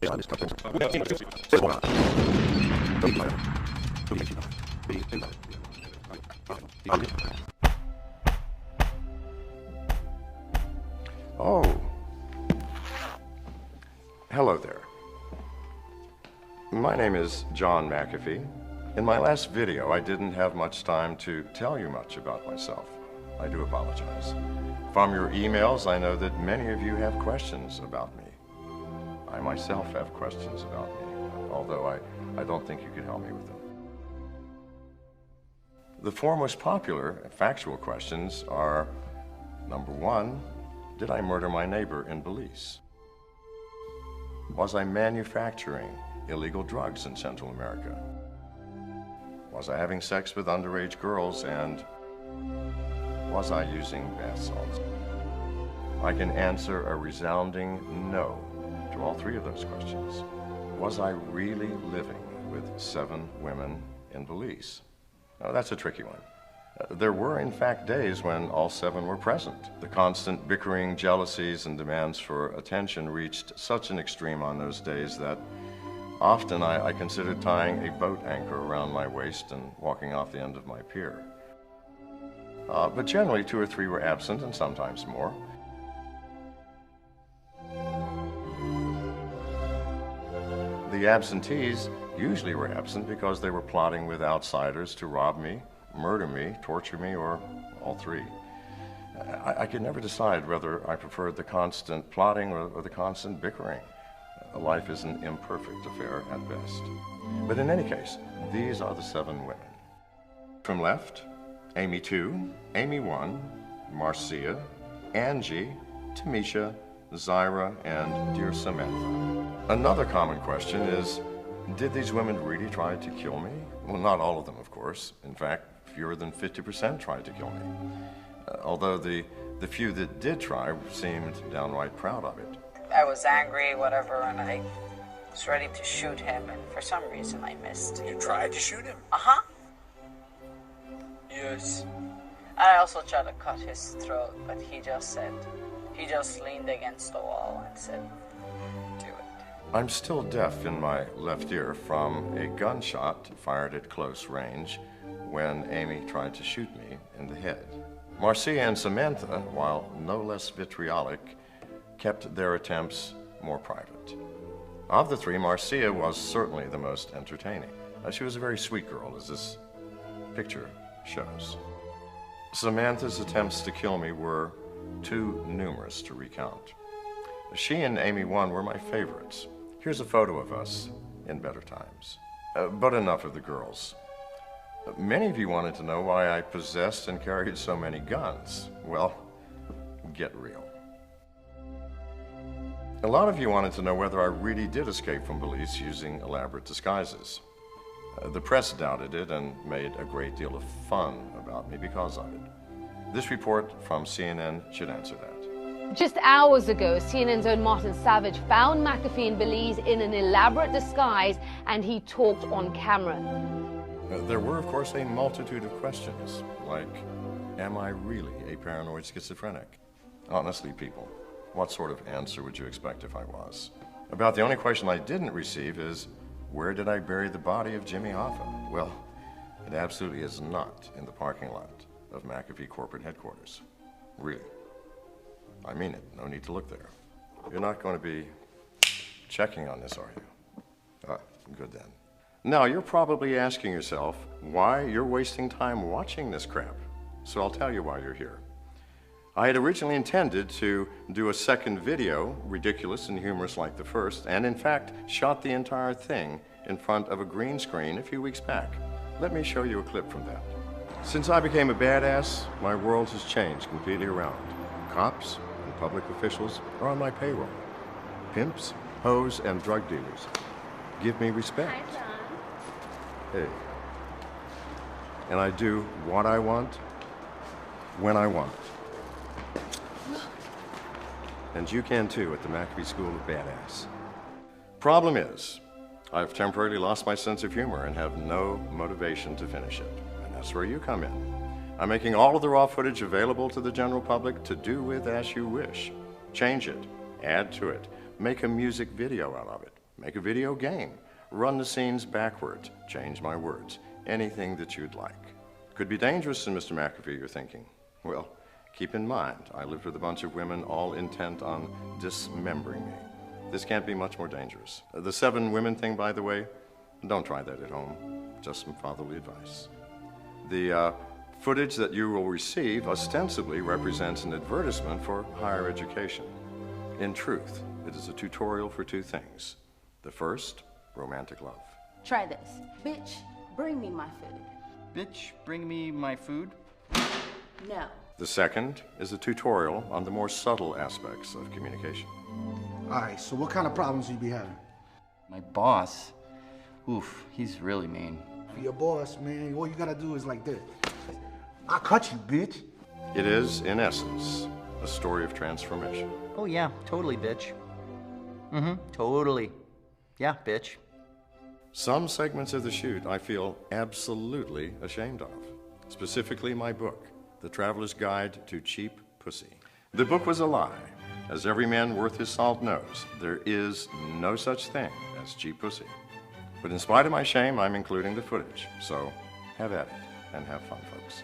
Oh. Hello there. My name is John Mcafee. In my last video, I didn't have much time to tell you much about myself. I do apologize. From your emails, I know that many of you have questions about me. I myself have questions about me, although I don't think you could help me with them. The four most popular factual questions are, number one, did I murder my neighbor in Belize? Was I manufacturing illegal drugs in Central America? Was I having sex with underage girls, and was I using bath salts? I can answer a resounding no to all three of those questions. Was I really living with 7 women in Belize? Now, that's a tricky one. There were, in fact, days when all 7 were present. The constant bickering, jealousies, and demands for attention reached such an extreme on those days that often I considered tying a boat anchor around my waist and walking off the end of my pier. But generally, 2 or 3 were absent, and sometimes more. The absentees usually were absent because they were plotting with outsiders to rob me, murder me, torture me, or all 3. I could never decide whether I preferred the constant plotting or the constant bickering. Life is an imperfect affair at best. But in any case, these are the 7 women. From left, Amy 2, Amy 1, Marcia, Angie, Tamisha, Zyra, and dear Samantha. Another common question is, did these women really try to kill me? Well, not all of them, of course. In fact, fewer than 50% tried to kill me. Although the few that did try seemed downright proud of it. I was angry, whatever, and I was ready to shoot him, and for some reason I missed. You tried to shoot him? Uh-huh. Yes. And I also tried to cut his throat, but he just leaned against the wall and said, do it. I'm still deaf in my left ear from a gunshot fired at close range when Amy tried to shoot me in the head. Marcia and Samantha, while no less vitriolic, kept their attempts more private. Of the 3, Marcia was certainly the most entertaining. She was a very sweet girl, as this picture shows. Samantha's attempts to kill me were too numerous to recount. She and Amy 1 were my favorites. Here's a photo of us in better times. But enough of the girls. Many of you wanted to know why I possessed and carried so many guns. Well, get real. A lot of you wanted to know whether I really did escape from Belize using elaborate disguises. The press doubted it and made a great deal of fun about me because of it. This report from CNN should answer that. Just hours ago, CNN's own Martin Savage found Mcafee in Belize in an elaborate disguise, and he talked on camera. There were, of course, a multitude of questions, like, am I really a paranoid schizophrenic? Honestly, people, what sort of answer would you expect if I was? About the only question I didn't receive is, where did I bury the body of Jimmy Hoffa? Well, it absolutely is not in the parking lot of Mcafee corporate headquarters. Really. I mean it. No need to look there. You're not going to be checking on this, are you? Good then. Now, you're probably asking yourself why you're wasting time watching this crap. So I'll tell you why you're here. I had originally intended to do a second video, ridiculous and humorous like the first, and in fact, shot the entire thing in front of a green screen a few weeks back. Let me show you a clip from that. Since I became a badass, my world has changed completely around. Cops and public officials are on my payroll. Pimps, hoes, and drug dealers give me respect. Hi, John. Hey. And I do what I want, when I want. And you can too at the Mcafee School of Badass. Problem is, I've temporarily lost my sense of humor and have no motivation to finish it. And that's where you come in. I'm making all of the raw footage available to the general public to do with as you wish. Change it, add to it, make a music video out of it. Make a video game. Run the scenes backward. Change my words. Anything that you'd like. Could be dangerous, Mr. Mcafee, you're thinking. Well, keep in mind, I lived with a bunch of women all intent on dismembering me. This can't be much more dangerous. The 7 women thing, by the way, don't try that at home. Just some fatherly advice. The footage that you will receive ostensibly represents an advertisement for higher education. In truth, it is a tutorial for 2 things. The first, romantic love. Try this. Bitch, bring me my food. Bitch, bring me my food? No. The second is a tutorial on the more subtle aspects of communication. All right, so what kind of problems you be having? My boss? Oof, he's really mean. For your boss, man, all you gotta do is like this. I'll cut you, bitch. It is, in essence, a story of transformation. Oh yeah, totally, bitch. Totally. Yeah, bitch. Some segments of the shoot I feel absolutely ashamed of. Specifically my book, The Traveler's Guide to Cheap Pussy. The book was a lie. As every man worth his salt knows, there is no such thing as cheap pussy. But in spite of my shame, I'm including the footage. So have at it and have fun, folks.